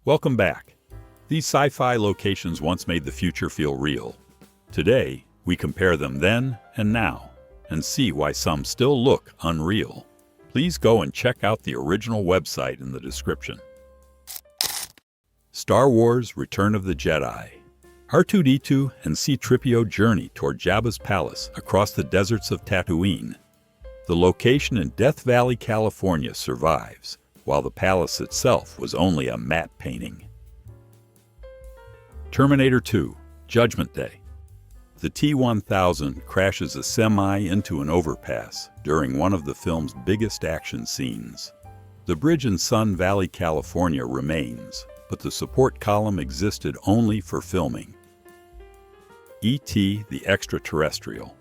Welcome back. These sci-fi locations once made the future feel real. Today, we compare them then and now, and see why some still look unreal. Please go and check out the original website in the description. Star Wars: Return of the Jedi. R2-D2 and C-3PO journey toward Jabba's palace across the deserts of Tatooine. The location in Death Valley, California survives, while the palace itself was only a matte painting. Terminator 2: Judgment Day. The T-1000 crashes a semi into an overpass during one of the film's biggest action scenes. The bridge in Sun Valley, California remains, but the support column existed only for filming. E.T. the Extraterrestrial.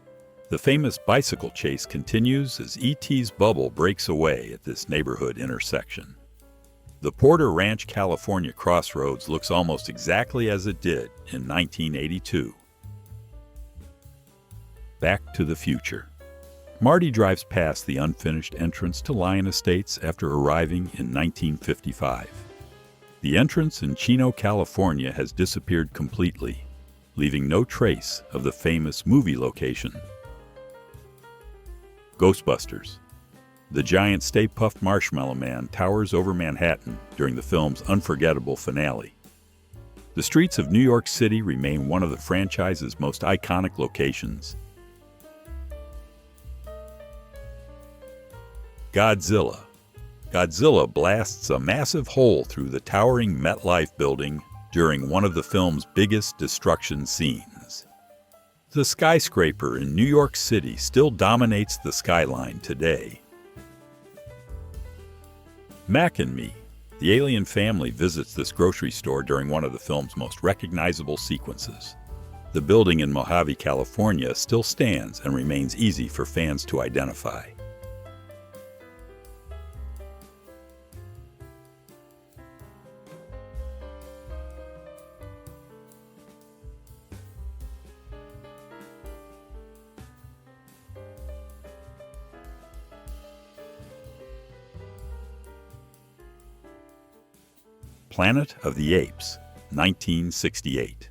The famous bicycle chase continues as E.T.'s bubble breaks away at this neighborhood intersection. The Porter Ranch, California crossroads looks almost exactly as it did in 1982. Back to the Future. Marty drives past the unfinished entrance to Lion Estates after arriving in 1955. The entrance in Chino, California has disappeared completely, leaving no trace of the famous movie location. Ghostbusters. The giant Stay Puft Marshmallow Man towers over Manhattan during the film's unforgettable finale. The streets of New York City remain one of the franchise's most iconic locations. Godzilla. Godzilla blasts a massive hole through the towering MetLife building during one of the film's biggest destruction scenes. The skyscraper in New York City still dominates the skyline today. Mac and Me. The alien family visits this grocery store during one of the film's most recognizable sequences. The building in Mojave, California still stands and remains easy for fans to identify. Planet of the Apes, 1968.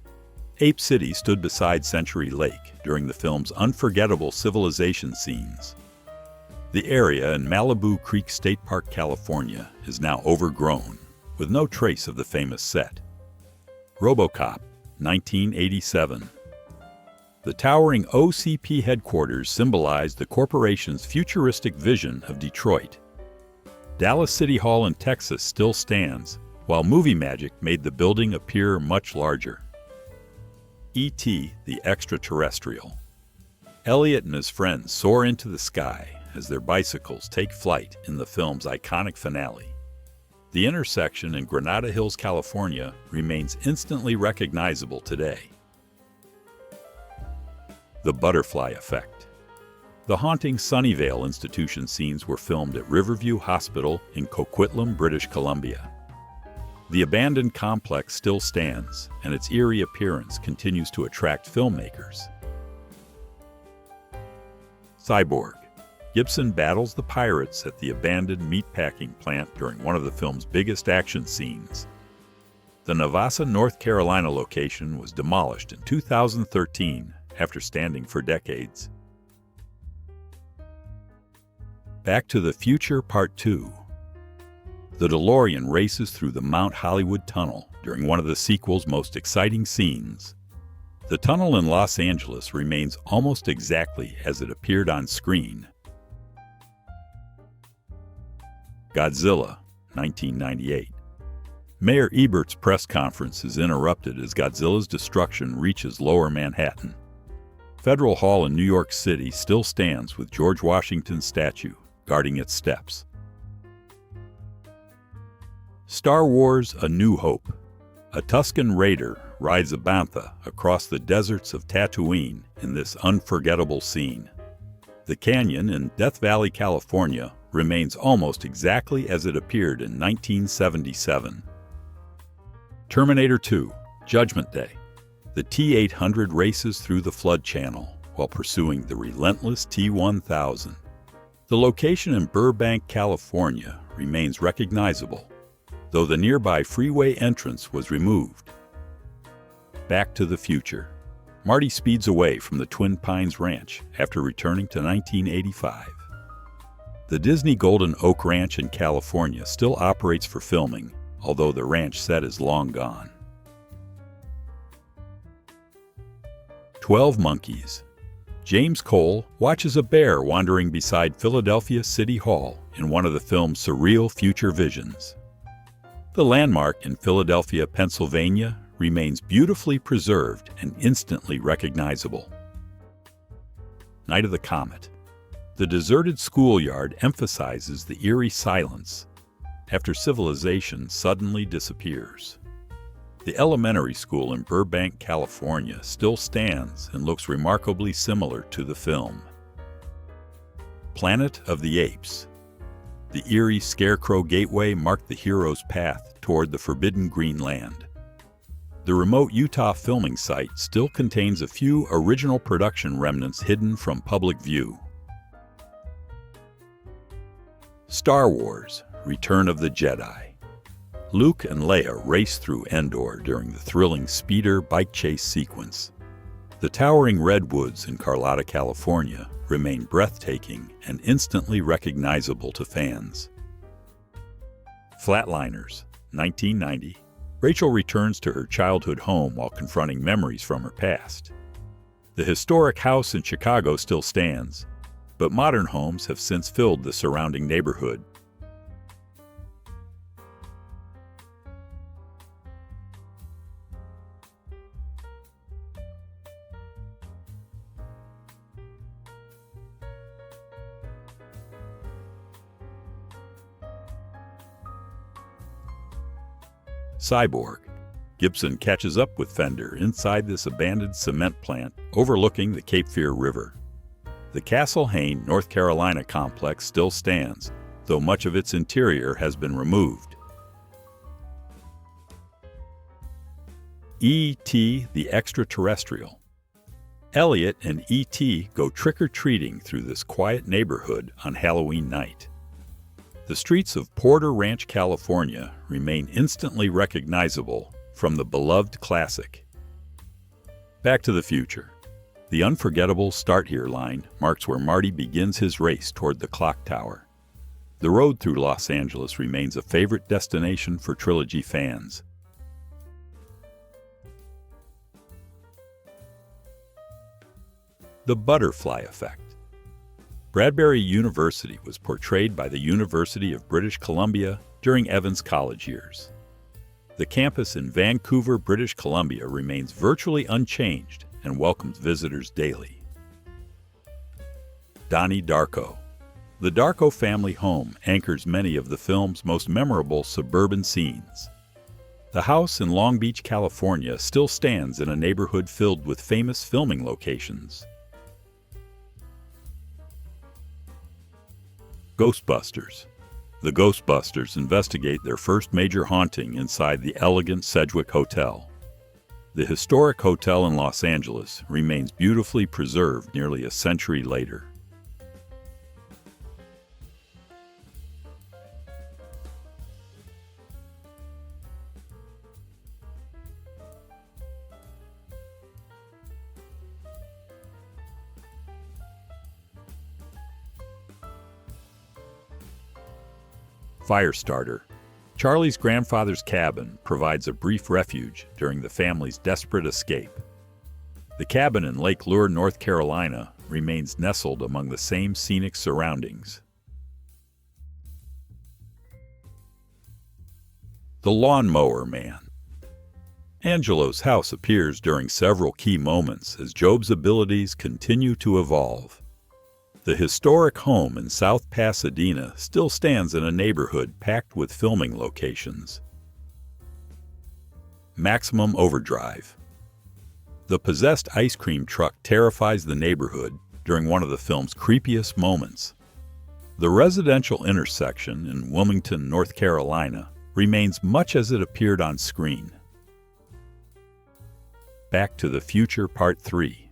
Ape City stood beside Century Lake during the film's unforgettable civilization scenes. The area in Malibu Creek State Park, California, is now overgrown, with no trace of the famous set. RoboCop, 1987. The towering OCP headquarters symbolized the corporation's futuristic vision of Detroit. Dallas City Hall in Texas still stands, while movie magic made the building appear much larger. E.T. the Extraterrestrial. Elliot and his friends soar into the sky as their bicycles take flight in the film's iconic finale. The intersection in Granada Hills, California remains instantly recognizable today. The Butterfly Effect. The haunting Sunnyvale Institution scenes were filmed at Riverview Hospital in Coquitlam, British Columbia. The abandoned complex still stands, and its eerie appearance continues to attract filmmakers. Cyborg. Gibson battles the pirates at the abandoned meatpacking plant during one of the film's biggest action scenes. The Navassa, North Carolina location was demolished in 2013 after standing for decades. Back to the Future Part 2. The DeLorean races through the Mount Hollywood Tunnel during one of the sequel's most exciting scenes. The tunnel in Los Angeles remains almost exactly as it appeared on screen. Godzilla, 1998. Mayor Ebert's press conference is interrupted as Godzilla's destruction reaches Lower Manhattan. Federal Hall in New York City still stands with George Washington's statue guarding its steps. Star Wars: A New Hope. A Tusken Raider rides a bantha across the deserts of Tatooine in this unforgettable scene. The canyon in Death Valley, California remains almost exactly as it appeared in 1977. Terminator 2: Judgment Day. The T-800 races through the Flood Channel while pursuing the relentless T-1000. The location in Burbank, California remains recognizable. though the nearby freeway entrance was removed. Back to the Future. Marty speeds away from the Twin Pines Ranch after returning to 1985. The Disney Golden Oak Ranch in California still operates for filming, although the ranch set is long gone. 12 Monkeys. James Cole watches a bear wandering beside Philadelphia City Hall in one of the film's surreal future visions. The landmark in Philadelphia, Pennsylvania, remains beautifully preserved and instantly recognizable. Night of the Comet. The deserted schoolyard emphasizes the eerie silence after civilization suddenly disappears. The elementary school in Burbank, California still stands and looks remarkably similar to the film. Planet of the Apes. The eerie Scarecrow Gateway marked the hero's path toward the forbidden green land. The remote Utah filming site still contains a few original production remnants hidden from public view. Star Wars: Return of the Jedi. Luke and Leia race through Endor during the thrilling speeder bike chase sequence. The towering redwoods in Carlotta, California remain breathtaking and instantly recognizable to fans. Flatliners, 1990. Rachel returns to her childhood home while confronting memories from her past. The historic house in Chicago still stands, but modern homes have since filled the surrounding neighborhood. Cyborg. Gibson catches up with Fender inside this abandoned cement plant overlooking the Cape Fear River. The Castle Hayne, North Carolina complex still stands, though much of its interior has been removed. E.T. the Extraterrestrial. Elliot and E.T. go trick-or-treating through this quiet neighborhood on Halloween night. The streets of Porter Ranch, California remain instantly recognizable from the beloved classic. Back to the Future. The unforgettable Start Here line marks where Marty begins his race toward the clock tower. The road through Los Angeles remains a favorite destination for trilogy fans. The Butterfly Effect. Bradbury University was portrayed by the University of British Columbia during Evans' college years. The campus in Vancouver, British Columbia remains virtually unchanged and welcomes visitors daily. Donnie Darko. The Darko family home anchors many of the film's most memorable suburban scenes. The house in Long Beach, California still stands in a neighborhood filled with famous filming locations. Ghostbusters. The Ghostbusters investigate their first major haunting inside the elegant Sedgwick Hotel. The historic hotel in Los Angeles remains beautifully preserved nearly a century later. Firestarter. Charlie's grandfather's cabin provides a brief refuge during the family's desperate escape. The cabin in Lake Lure, North Carolina, remains nestled among the same scenic surroundings. The Lawnmower Man. Angelo's house appears during several key moments as Job's abilities continue to evolve. The historic home in South Pasadena still stands in a neighborhood packed with filming locations. Maximum Overdrive. The possessed ice cream truck terrifies the neighborhood during one of the film's creepiest moments. The residential intersection in Wilmington, North Carolina, remains much as it appeared on screen. Back to the Future Part 3.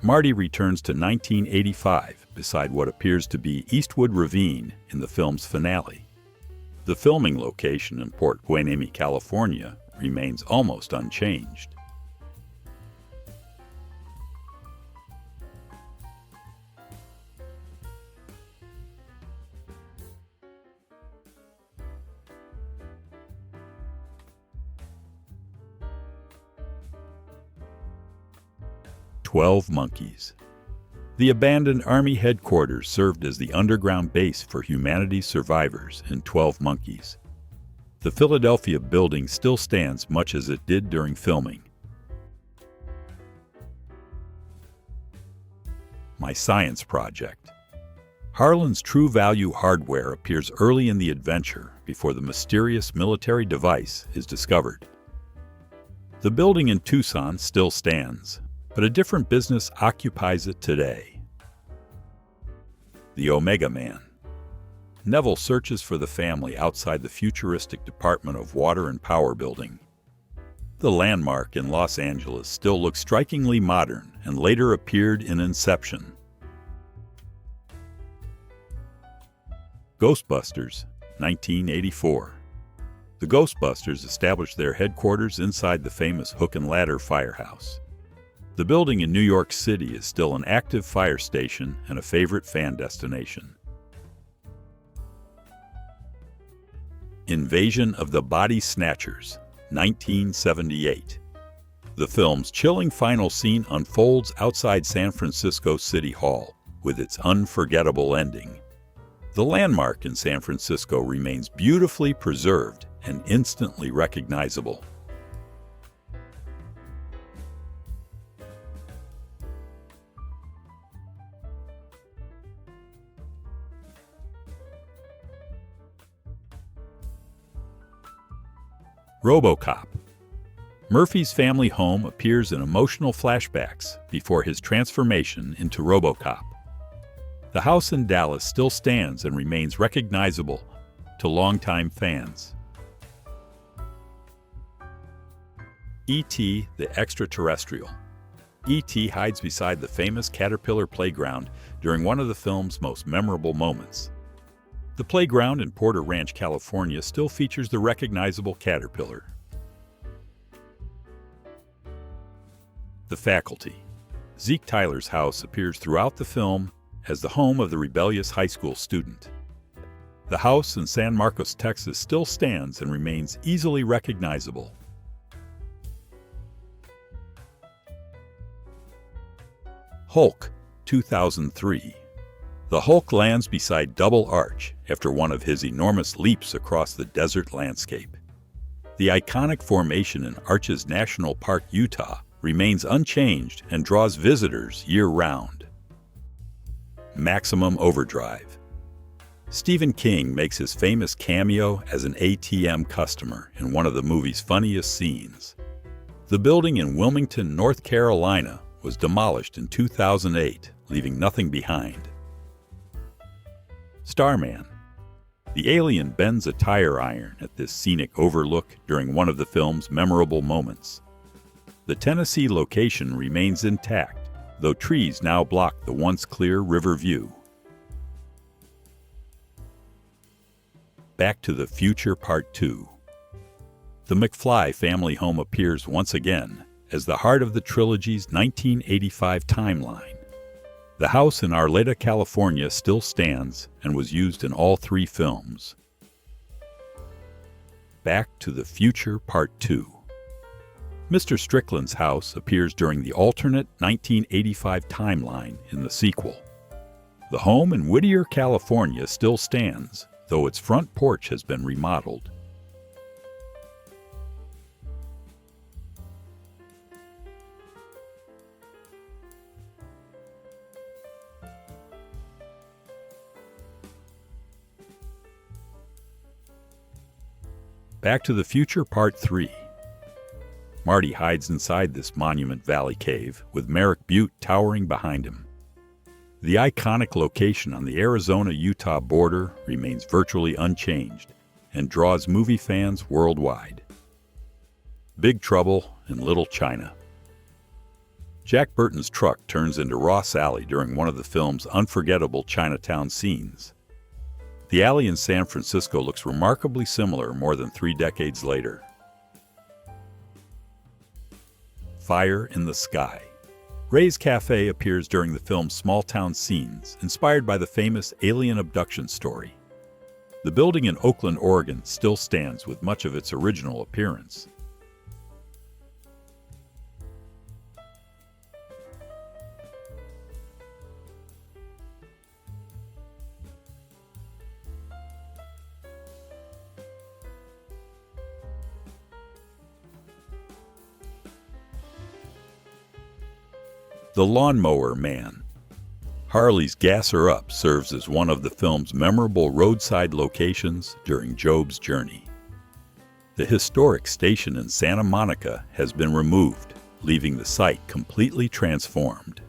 Marty returns to 1985 beside what appears to be Eastwood Ravine in the film's finale. The filming location in Port Hueneme, California, remains almost unchanged. "12 Monkeys." The abandoned Army headquarters served as the underground base for humanity's survivors in 12 Monkeys. The Philadelphia building still stands much as it did during filming. My Science Project. Harlan's True Value hardware appears early in the adventure before the mysterious military device is discovered. The building in Tucson still stands, but a different business occupies it today. The Omega Man. Neville searches for the family outside the futuristic Department of Water and Power building. The landmark in Los Angeles still looks strikingly modern and later appeared in Inception. Ghostbusters, 1984. The Ghostbusters established their headquarters inside the famous Hook and Ladder firehouse. The building in New York City is still an active fire station and a favorite fan destination. Invasion of the Body Snatchers, 1978. The film's chilling final scene unfolds outside San Francisco City Hall, with its unforgettable ending. The landmark in San Francisco remains beautifully preserved and instantly recognizable. RoboCop. Murphy's family home appears in emotional flashbacks before his transformation into RoboCop. The house in Dallas still stands and remains recognizable to longtime fans. E.T. the Extraterrestrial. E.T. hides beside the famous Caterpillar playground during one of the film's most memorable moments. The playground in Porter Ranch, California still features the recognizable Caterpillar. The Faculty. Zeke Tyler's house appears throughout the film as the home of the rebellious high school student. The house in San Marcos, Texas still stands and remains easily recognizable. Hulk, 2003. The Hulk lands beside Double Arch after one of his enormous leaps across the desert landscape. The iconic formation in Arches National Park, Utah, remains unchanged and draws visitors year-round. Maximum Overdrive. Stephen King makes his famous cameo as an ATM customer in one of the movie's funniest scenes. The building in Wilmington, North Carolina, was demolished in 2008, leaving nothing behind. Starman. The alien bends a tire iron at this scenic overlook during one of the film's memorable moments. The Tennessee location remains intact, though trees now block the once clear river view. Back to the Future Part 2. The McFly family home appears once again as the heart of the trilogy's 1985 timeline. The house in Arleta, California still stands and was used in all three films. Back to the Future Part 2. Mr. Strickland's house appears during the alternate 1985 timeline in the sequel. The home in Whittier, California still stands, though its front porch has been remodeled. Back to the Future Part 3. Marty hides inside this Monument Valley cave, with Merrick Butte towering behind him. The iconic location on the Arizona-Utah border remains virtually unchanged and draws movie fans worldwide. Big Trouble in Little China. Jack Burton's truck turns into Ross Alley during one of the film's unforgettable Chinatown scenes. The alley in San Francisco looks remarkably similar more than 3 decades later. Fire in the Sky. Ray's Cafe appears during the film's small-town scenes, inspired by the famous alien abduction story. The building in Oakland, Oregon still stands with much of its original appearance. The Lawnmower Man. Harley's Gas Her Up serves as one of the film's memorable roadside locations during Job's journey. The historic station in Santa Monica has been removed, leaving the site completely transformed.